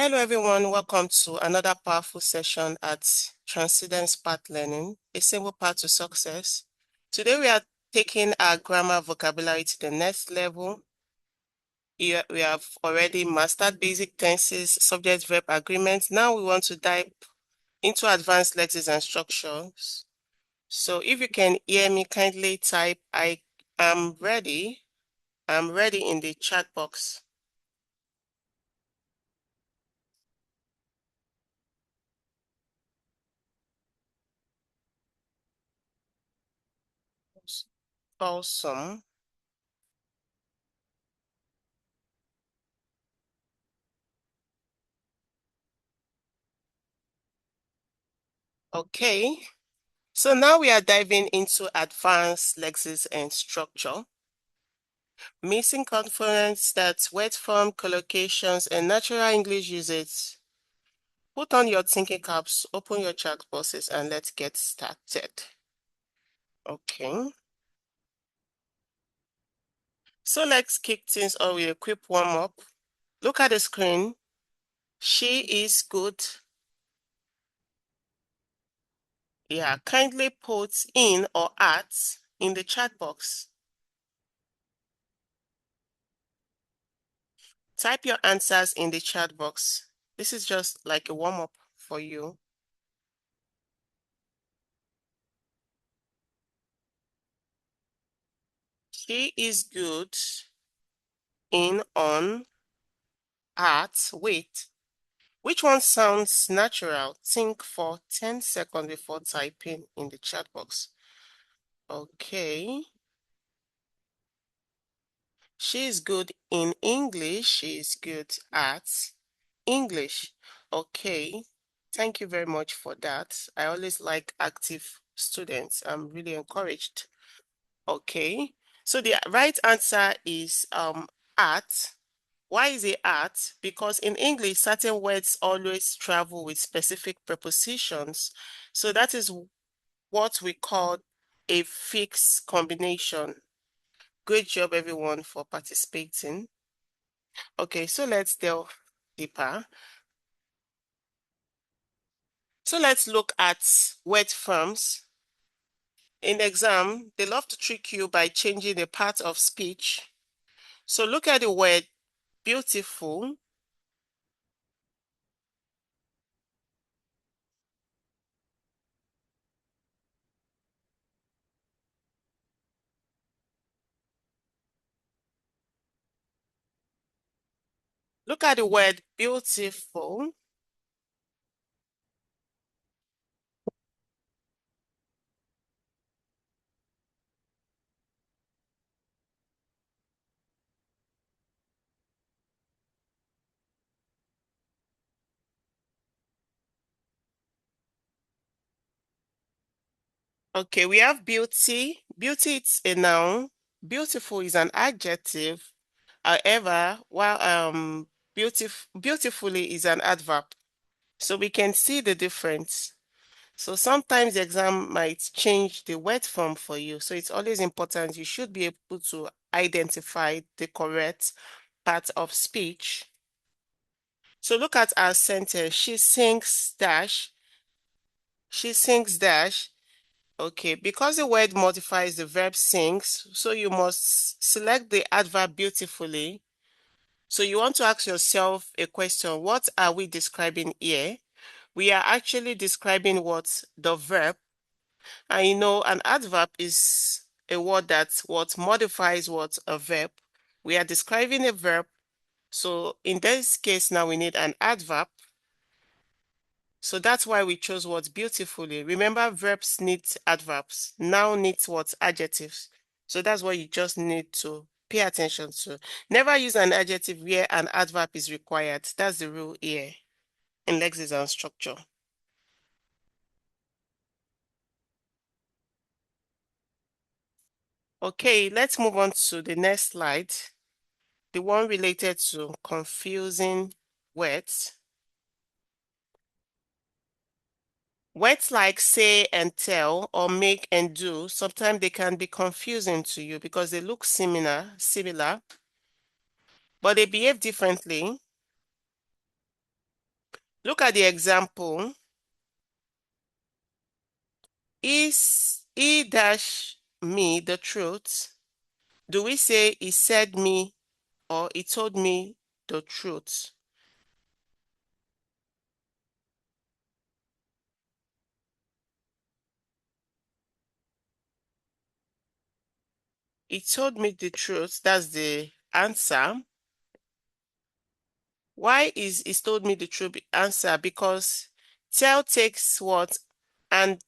Hello, everyone. Welcome to another powerful session at Transcendence Path Learning, a simple path to success. Today, we are taking our grammar vocabulary to the next level. We have already mastered basic tenses, subject, verb, agreements. Now we want to dive into advanced lexis and structures. So if you can hear me, kindly type, I am ready. I'm ready in the chat box. Awesome. Okay. So now we are diving into advanced lexis and structure. Missing components that word form, collocations, and natural English usage. Put on your thinking caps, open your chat boxes, and let's get started. Okay. So let's kick things off with a quick warm-up. Look at the screen. She is good. Yeah, kindly put in or at in the chat box. Type your answers in the chat box. This is just like a warm-up for you. She is good in, on, at, with. Which one sounds natural? Think for 10 seconds before typing in the chat box. Okay. She is good in English. She is good at English. Okay. Thank you very much for that. I always like active students. I'm really encouraged. Okay. So the right answer is at. Why is it at? Because in English, certain words always travel with specific prepositions. So that is what we call a fixed combination. Great job, everyone, for participating. Okay, so let's delve deeper. So let's look at word forms. In exam, they love to trick you by changing a part of speech. So look at the word beautiful. Look at the word beautiful. Okay, we have beauty. Beauty is a noun. Beautiful is an adjective. However, while beautifully is an adverb. So we can see the difference. So sometimes the exam might change the word form for you. So it's always important. You should be able to identify the correct part of speech. So look at our sentence. She sings dash. She sings dash. Okay, because the word modifies the verb sings, so you must select the adverb beautifully. So you want to ask yourself a question. What are we describing here? We are actually describing what the verb. And you know, an adverb is a word that what modifies what a verb. We are describing a verb. So in this case now we need an adverb. So that's why we chose what beautifully. Remember, verbs need adverbs. Noun needs what adjectives. So that's what you just need to pay attention to. Never use an adjective where an adverb is required. That's the rule here in lexis and structure. Okay, let's move on to the next slide. The one related to confusing words. Words like say and tell or make and do, sometimes they can be confusing to you because they look similar, but they behave differently. Look at the example. Is he dash me the truth? Do we say he said me or he told me the truth? He told me the truth. That's the answer. Why is he told me the truth answer? Because tell takes what and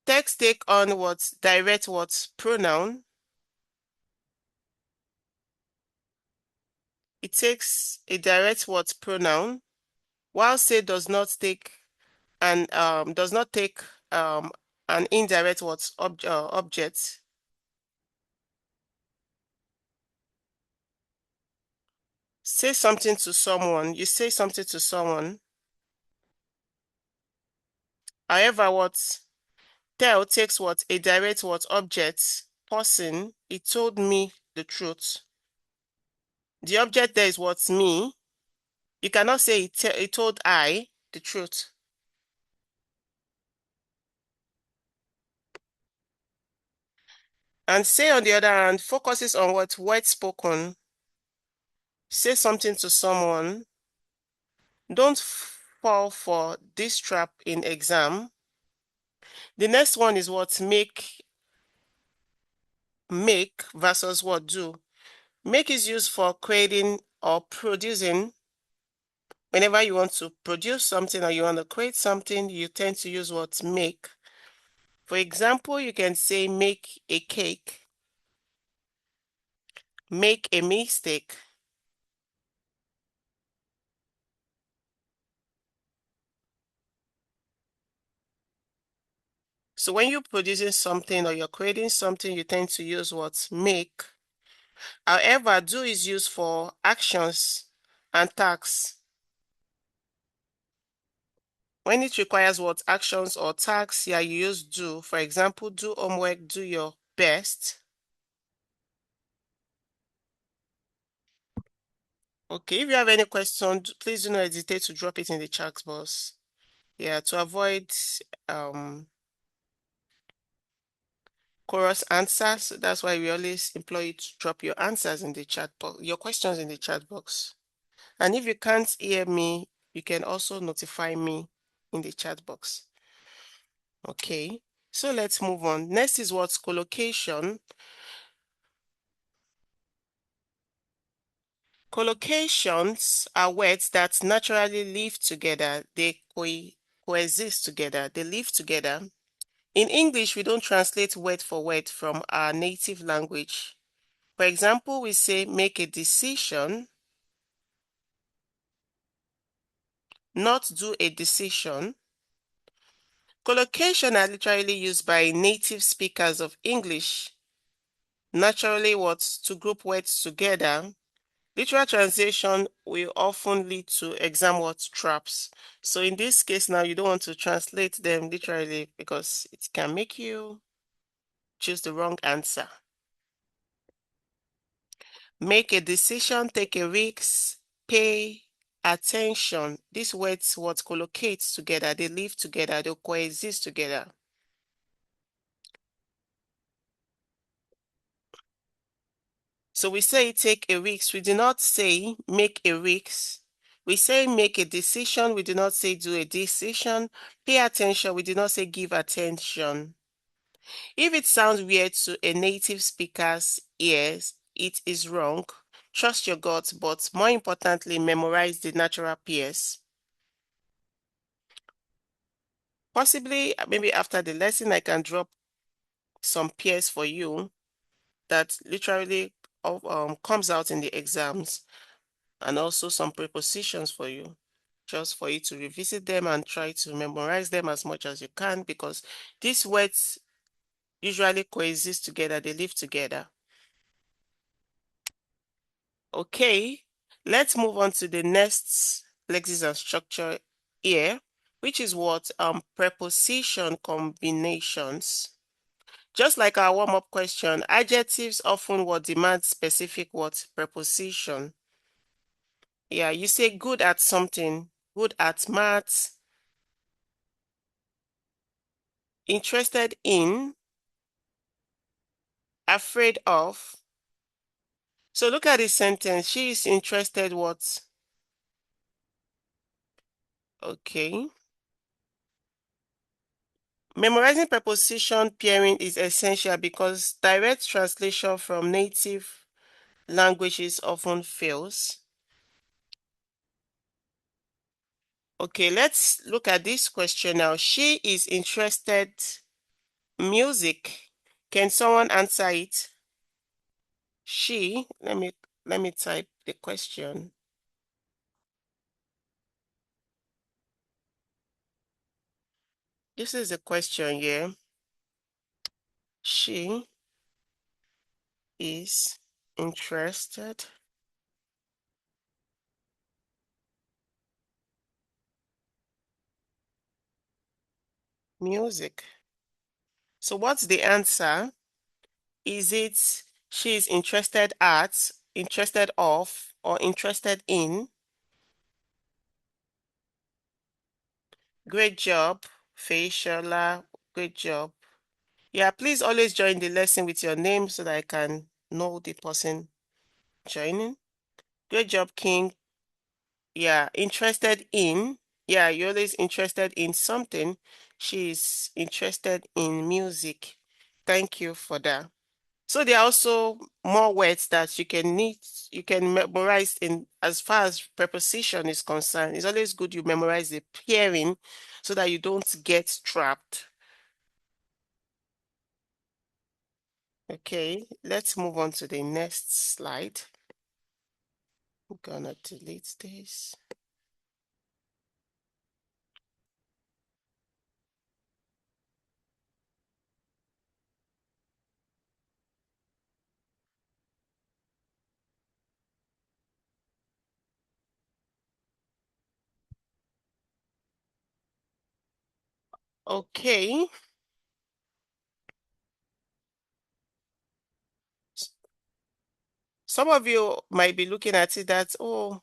text take on what direct what pronoun. It takes a direct what pronoun, while say does not take and does not take um an indirect what object. Say something to someone. You say something to someone. However, what tell takes what a direct what object person. It told me the truth. The object there is what's me. You cannot say it told I the truth. And say on the other hand focuses on what word spoken. Say something to someone. Don't fall for this trap in exam. The next one is what make versus what do. Make is used for creating or producing. Whenever you want to produce something or you want to create something, you tend to use what make. For example, you can say make a cake, make a mistake. So when you're producing something or you're creating something, you tend to use what make. However, do is used for actions and tasks. When it requires what actions or tasks, yeah, you use do. For example, do homework, do your best. Okay, if you have any question, please do not hesitate to drop it in the chat box. Yeah, to avoid um chorus answers. That's why we always employ you to drop your answers in the chat box, your questions in the chat box. And if you can't hear me, you can also notify me in the chat box. Okay, so let's move on. Next is what's collocation. Collocations are words that naturally live together. They coexist together. They live together. In English, we don't translate word for word from our native language. For example, we say make a decision, not do a decision. Collocation are literally used by native speakers of English, naturally what to group words together. Literal translation will often lead to exam word traps. So in this case now, you don't want to translate them literally because it can make you choose the wrong answer. Make a decision, take a risk, pay attention. These words what collocate together, they live together, they coexist together. So we say take a risk. We do not say make a risk. We say make a decision. We do not say do a decision. Pay attention. We do not say give attention. If it sounds weird to a native speaker's ears, it is wrong. Trust your gut, but more importantly, memorize the natural pairs. Possibly, maybe after the lesson, I can drop some pairs for you that literally comes out in the exams, and also some prepositions for you, just for you to revisit them and try to memorize them as much as you can, because these words usually coexist together, they live together. Okay, let's move on to the next Lexis and structure here, which is what preposition combinations. Just like our warm-up question, adjectives often will demand specific what preposition. Yeah, you say good at something good at maths, interested in, afraid of. So look at this sentence. She is interested what? Okay. Memorizing preposition pairing is essential because direct translation from native languages often fails. Okay, let's look at this question now. She is interested music. Can someone answer it? She, let me type the question. This is the question here. She is interested music. So what's the answer? Is it she is interested at, interested of, or interested in? Great job, Faishola. Great job. Yeah, please always join the lesson with your name so that I can know the person joining. Great job, King. Yeah, interested in. Yeah, you're always interested in something. She's interested in music. Thank you for that. So there are also more words that you can memorize in as far as preposition is concerned. It's always good you memorize the pairing so that you don't get trapped. Okay, let's move on to the next slide. I'm gonna delete this. Okay. Some of you might be looking at it that, oh,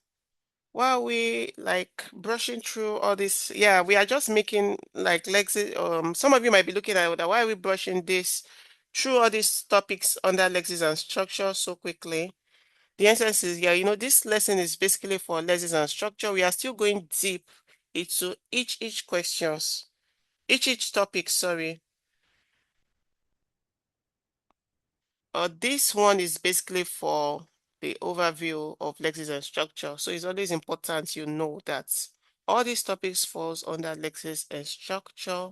why are we like brushing through all this? Yeah, we are just making like Lexis. Some of you might be looking at that. Why are we brushing this through all these topics under Lexis and structure so quickly? The answer is yeah, this lesson is basically for Lexis and structure. We are still going deep into each questions, each topic, sorry. This one is basically for the overview of Lexis and structure. So it's always important you know that all these topics falls under Lexis and structure.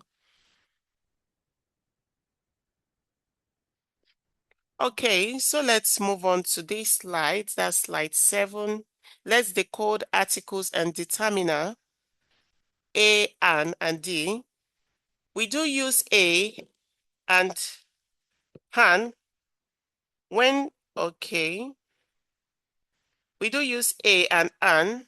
Okay, so let's move on to this slide. That's slide 7. Let's decode articles and determiner A, and D. We do use A and an when, okay. We do use A and an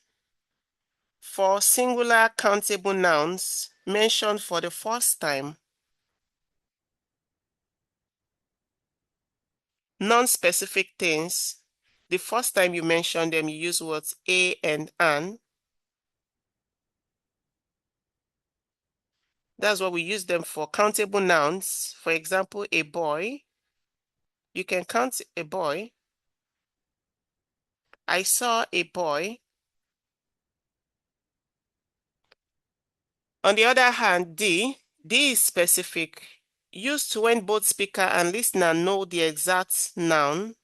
for singular countable nouns mentioned for the first time. Non-specific things, the first time you mention them, you use words a and an. That's what we use them for. Countable nouns, for example, a boy. You can count a boy. I saw a boy. On the other hand, D is specific, used when both speaker and listener know the exact noun.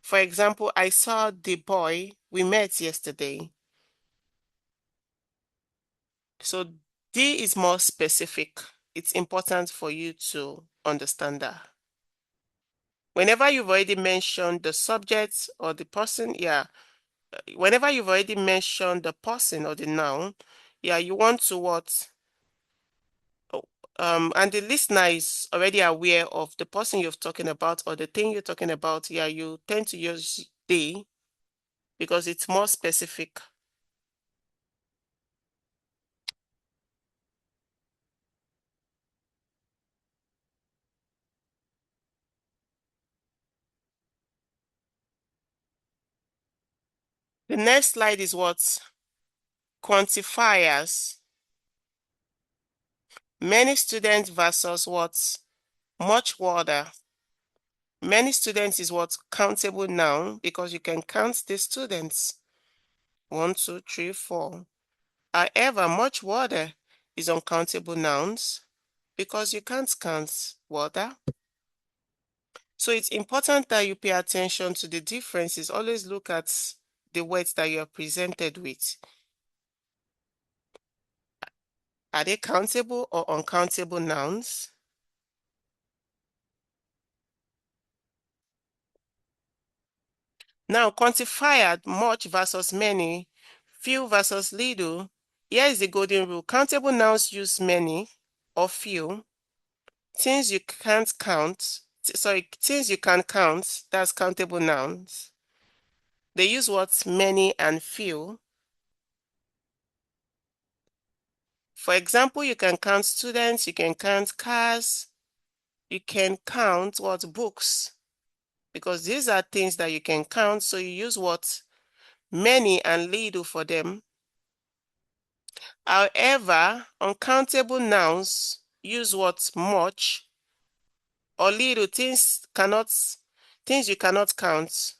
For example, I saw the boy we met yesterday. So D is more specific. It's important for you to understand that. Whenever you've already mentioned the subject or the person, yeah, whenever you've already mentioned the person or the noun, yeah, you want to what? Oh, and the listener is already aware of the person you're talking about or the thing you're talking about, yeah, you tend to use the because it's more specific. The next slide is what? quantifiers. Many students versus what? Much water. Many students is what? Countable noun because you can count the students. 1, 2, 3, 4. However, much water is uncountable nouns because you can't count water. So it's important that you pay attention to the differences. Always look at the words that you are presented with. Are they countable or uncountable nouns? Now, quantifier, much versus many, few versus little. Here is the golden rule. Countable nouns use many or few. Things you can't count, things you can count, that's countable nouns. They use what? Many and few. For example, you can count students, you can count cars, you can count what? Books. Because these are things that you can count, so you use what? Many and little for them. However, uncountable nouns use what? Much or little. Things you cannot count.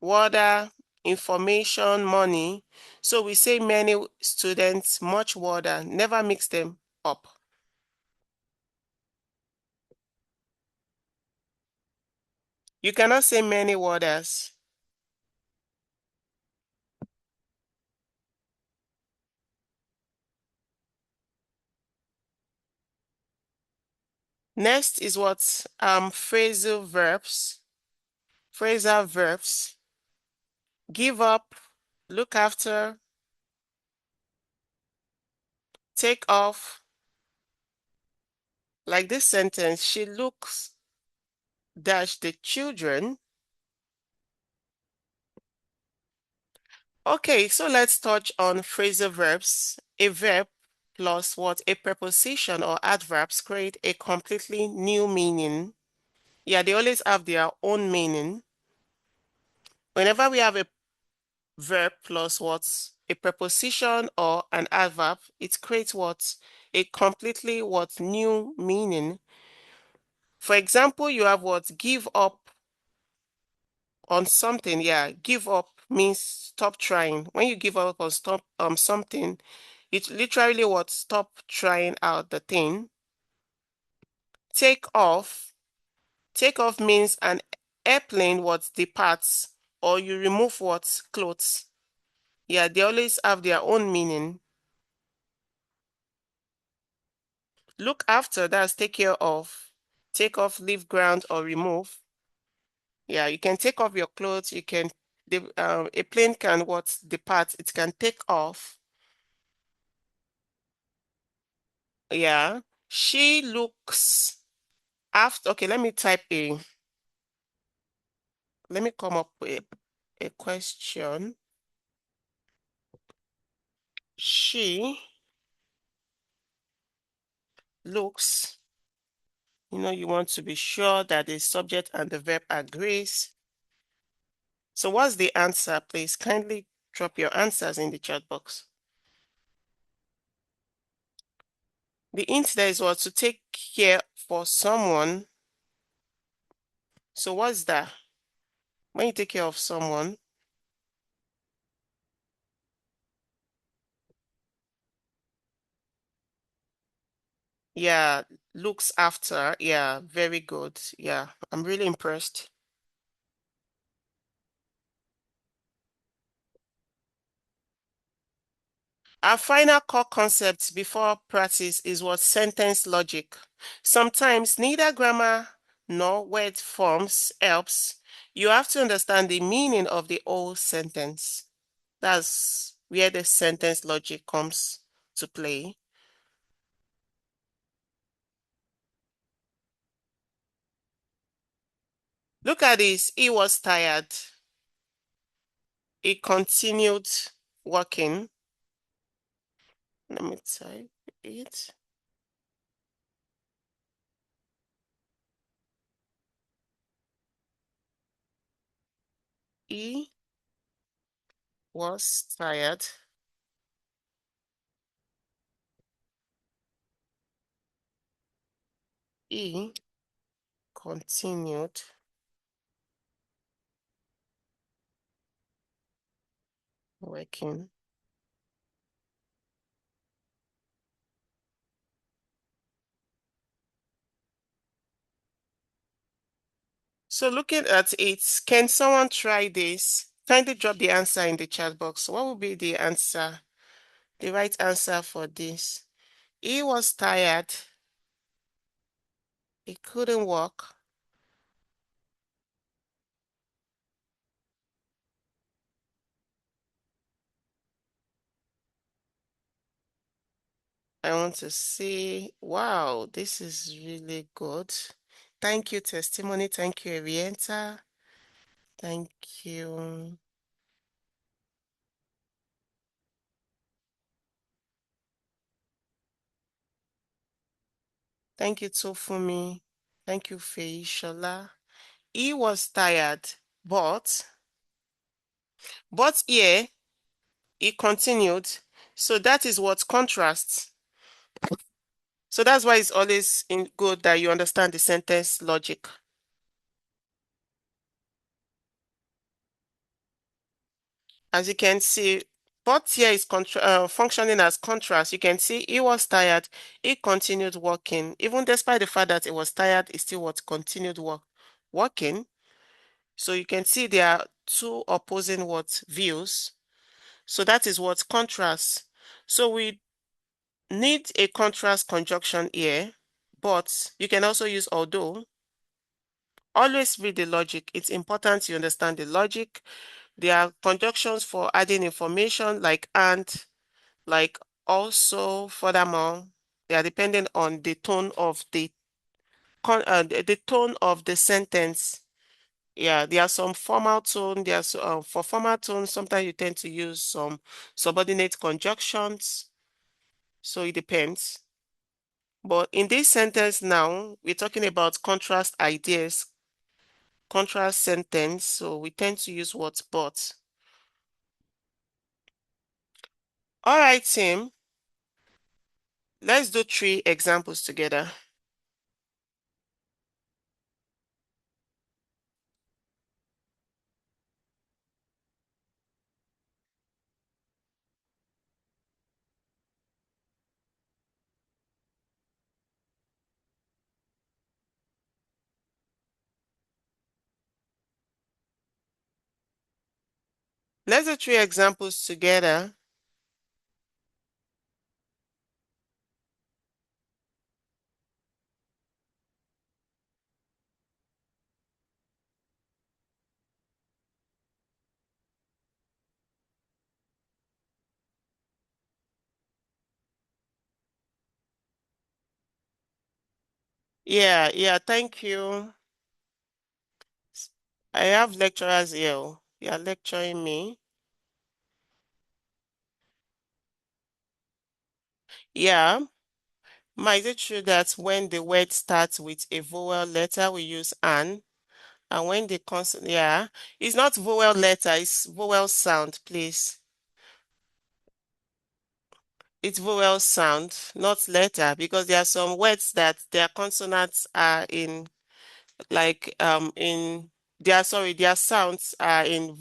Water, information, money. So we say many students, much water. Never mix them up. You cannot say many waters. Next is what? Phrasal verbs. Phrasal verbs. Give up, look after, take off. Like this sentence, she looks dash the children. Okay, so let's touch on phrasal verbs. A verb plus what? A preposition or adverbs create a completely new meaning. Yeah, they always have their own meaning. Whenever we have a verb plus what? A preposition or an adverb, it creates what? A completely what? New meaning. For example, you have what? Give up on something. Yeah, give up means stop trying. When you give up on stop something, it literally what? Stop trying out the thing. Take off. Take off means an airplane what departs or you remove what? Clothes. Yeah, they always have their own meaning. Look after, that's take care of. Take off, leave ground, or remove. Yeah, you can take off your clothes. You can, a plane can what? Depart. It can take off. Yeah. She looks after. Okay, let me come up with a question. She looks, you want to be sure that the subject and the verb agrees. So what's the answer, please? Kindly drop your answers in the chat box. The hint there is what? To take care for someone. So what's that? When you take care of someone, yeah, looks after. Yeah, very good. Yeah, I'm really impressed. Our final core concept before practice is what? Sentence logic. Sometimes neither grammar nor word forms helps. You have to understand the meaning of the whole sentence. That's where the sentence logic comes to play. Look at this. He was tired. He continued working. Let me type it. He was tired. E continued working. So looking at it, can someone try this? Kindly drop the answer in the chat box. What would be the answer? The right answer for this? He was tired. He couldn't walk. I want to say, wow, this is really good. Thank you, testimony. Thank you, Arienta. Thank you. Thank you, Tofumi. Thank you, Feishola. He was tired, but here he continued. So that is what contrasts. So that's why it's always good that you understand the sentence logic. As you can see, but here is functioning as contrast. You can see he was tired. He continued working. Even despite the fact that he was tired, he still what continued working. So you can see there are two opposing what views. So that is what contrast. So we need a contrast conjunction here, but you can also use although. Always read the logic. It's important you understand the logic. There are conjunctions for adding information like and, like also, furthermore. They are dependent on the tone of the tone of the sentence. Yeah, there are some formal tone. There's for formal tone, sometimes you tend to use some subordinate conjunctions. So it depends. But in this sentence now, we're talking about contrast ideas, contrast sentence. So we tend to use what but. All right, team. Let's do 3 examples together. Let's do 3 examples together. Yeah, thank you. I have lecturers here. They are lecturing me. Yeah. Ma, is it true that when the word starts with a vowel letter, we use an? And when the consonant, yeah, it's not vowel letter, it's vowel sound, please. It's vowel sound, not letter, because there are some words that their consonants are in, like in their sounds are in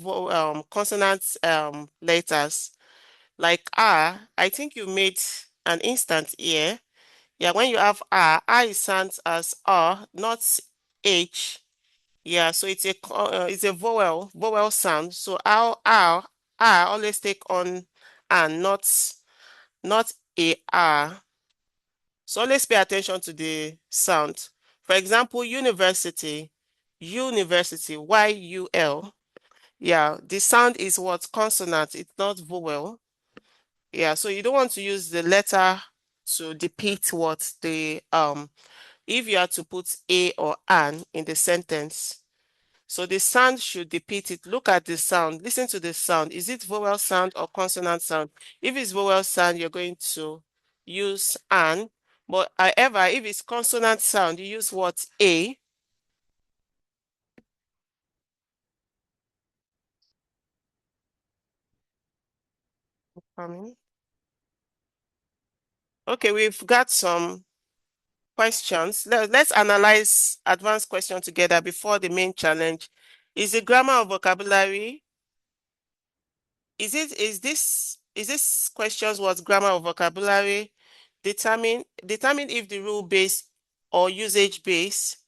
consonant letters. Like R, I think you made an instant here. Yeah, when you have R, it sounds as R, not H. Yeah, so it's a vowel sound. So R always take on and not a R. So always pay attention to the sound. For example, university, Y-U-L. Yeah, the sound is what consonant, it's not vowel. Yeah, so you don't want to use the letter to depict what if you are to put a or an in the sentence. So the sound should depict it. Look at the sound. Listen to the sound. Is it vowel sound or consonant sound? If it's vowel sound, you're going to use an. But however, if it's consonant sound, you use what? A. Coming. Okay, we've got some. questions. Let's analyze advanced question together before the main challenge. Is the grammar of vocabulary, is this questions what grammar of vocabulary? Determine if the rule based or usage based.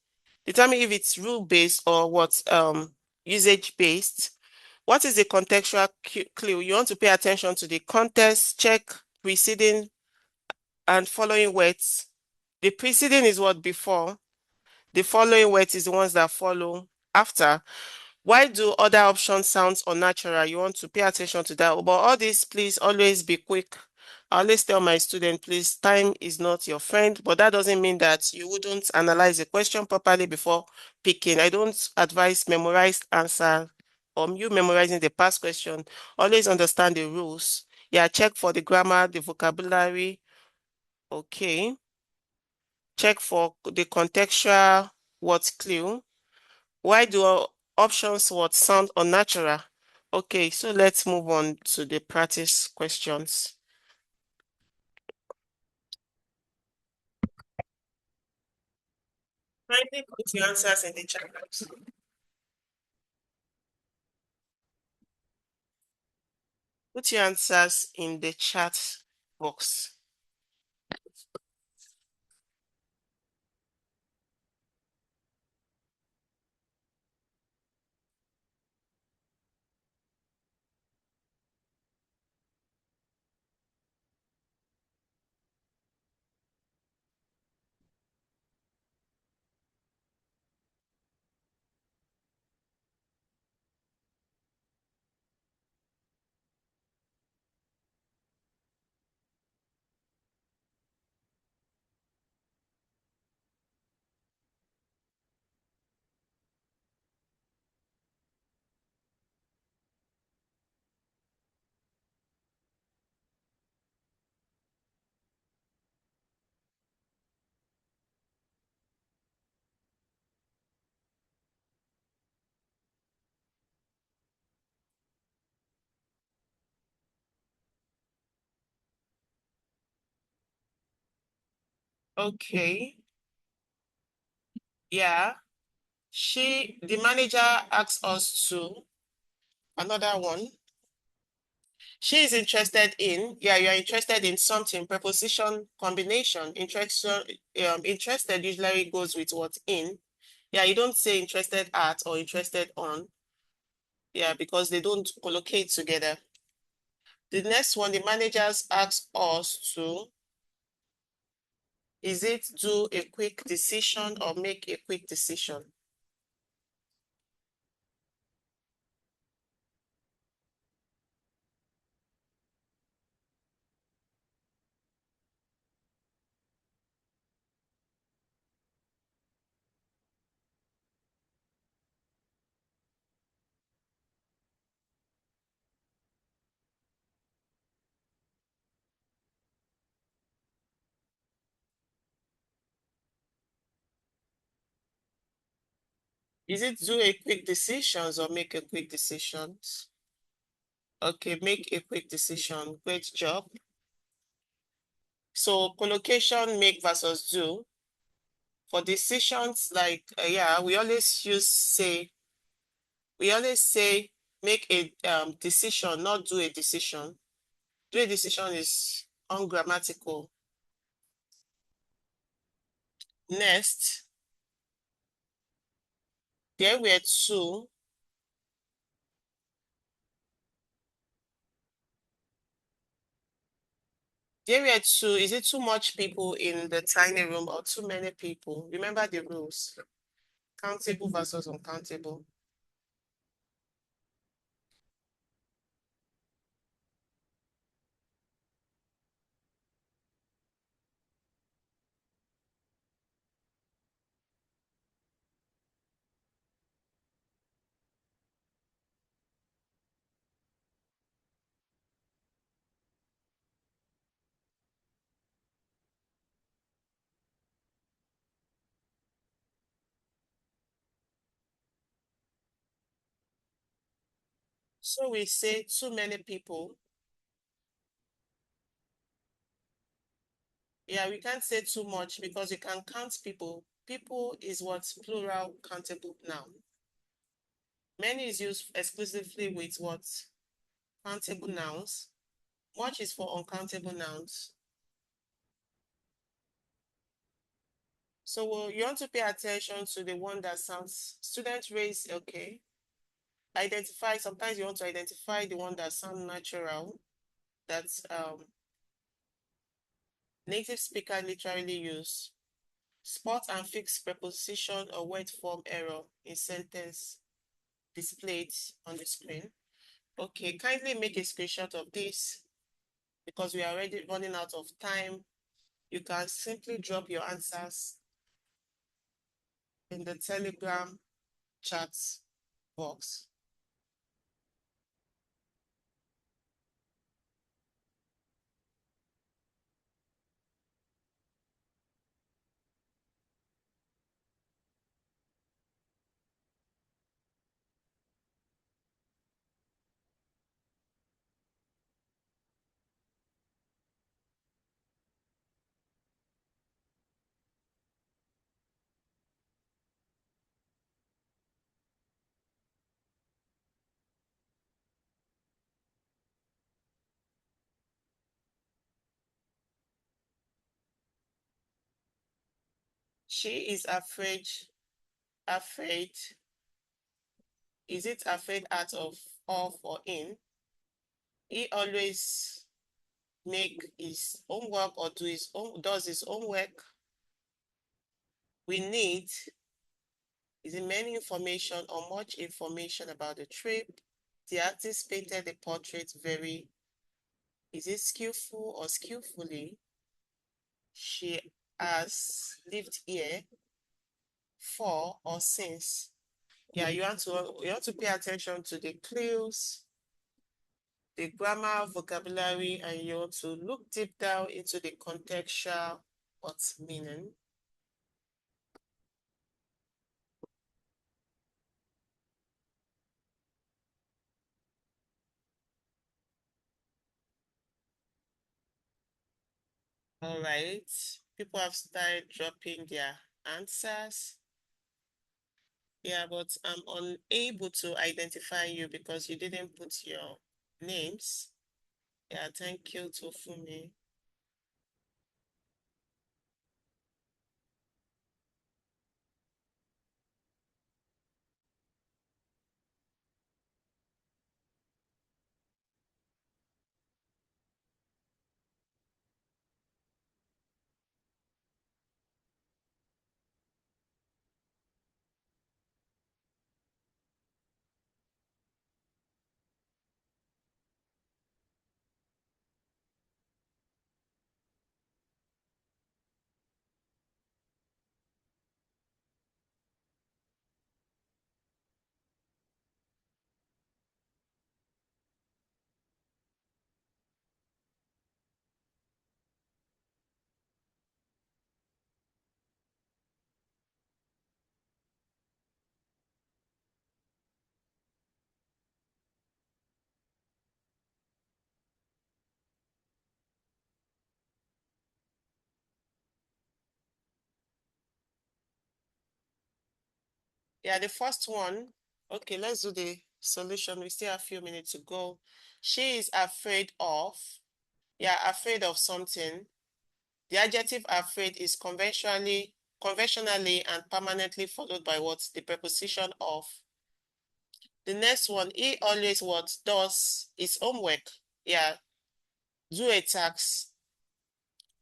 Determine if it's rule based or what usage based. What is the contextual clue? You want to pay attention to the context, check preceding and following words. The preceding is what before. The following words is the ones that follow after. Why do other options sound unnatural? You want to pay attention to that. But all this, please always be quick. I always tell my student, please, time is not your friend, but that doesn't mean that you wouldn't analyze the question properly before picking. I don't advise memorized answer or you memorizing the past question. Always understand the rules. Yeah, check for the grammar, the vocabulary. Okay. Check for the contextual word clue. Why do options what sound unnatural? Okay, so let's move on to the practice questions. Kindly put your answers in the chat box. Put your answers in the chat box. Okay, yeah. The manager asked us to, another one. She is interested in, yeah, you are interested in something, preposition combination. Interested usually goes with what in. Yeah, you don't say interested at or interested on. Yeah, because they don't collocate together. The next one, the managers ask us to, is it do a quick decision or make a quick decision? Is it do a quick decisions or make a quick decisions? Okay, make a quick decision. Great job. So collocation make versus do. For decisions, like yeah, we always say make a decision, not do a decision. Do a decision is ungrammatical. Next, there were two. There were two. Is it too much people in the tiny room or too many people? Remember the rules. Countable versus uncountable. So we say too many people. Yeah, we can't say too much because you can count people. People is what plural countable noun. Many is used exclusively with what countable nouns. Much is for uncountable nouns. So you want to pay attention to the one that sounds student raise, okay. Identify, sometimes you want to identify the one that sounds natural, that's native speaker literally use. Spot and fix preposition or word form error in sentence displayed on the screen. Okay, kindly make a screenshot of this because we are already running out of time. You can simply drop your answers in the Telegram chat box. She is afraid. Afraid. Is it afraid out of or in? He always make his homework or does his homework. We need is it many information or much information about the trip. The artist painted the portrait very. Is it skillful or skillfully? She has lived here for or since. Yeah, you want to pay attention to the clues, the grammar, vocabulary, and you want to look deep down into the contextual what's meaning. All right. People have started dropping their answers. Yeah, but I'm unable to identify you because you didn't put your names. Yeah, thank you to Fumi. Yeah, the first one. Okay, let's do the solution. We still have a few minutes to go. She is afraid of. Yeah, afraid of something. The adjective afraid is conventionally and permanently followed by what? The preposition of. The next one, he always what does his homework. Yeah, do a task,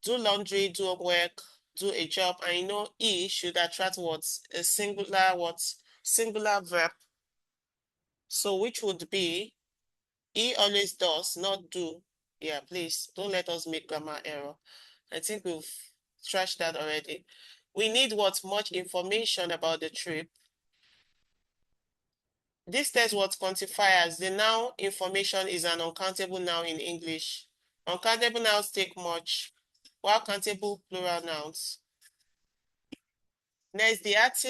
do laundry, do homework, do a job, and you know he should attract what? A singular what? Singular verb. So which would be he always does, not do. Yeah, please don't let us make grammar error. I think we've trashed that already. We need what? Much information about the trip. This test what quantifiers. The noun information is an uncountable noun in English. Uncountable nouns take much, while countable plural nouns. Next, the artist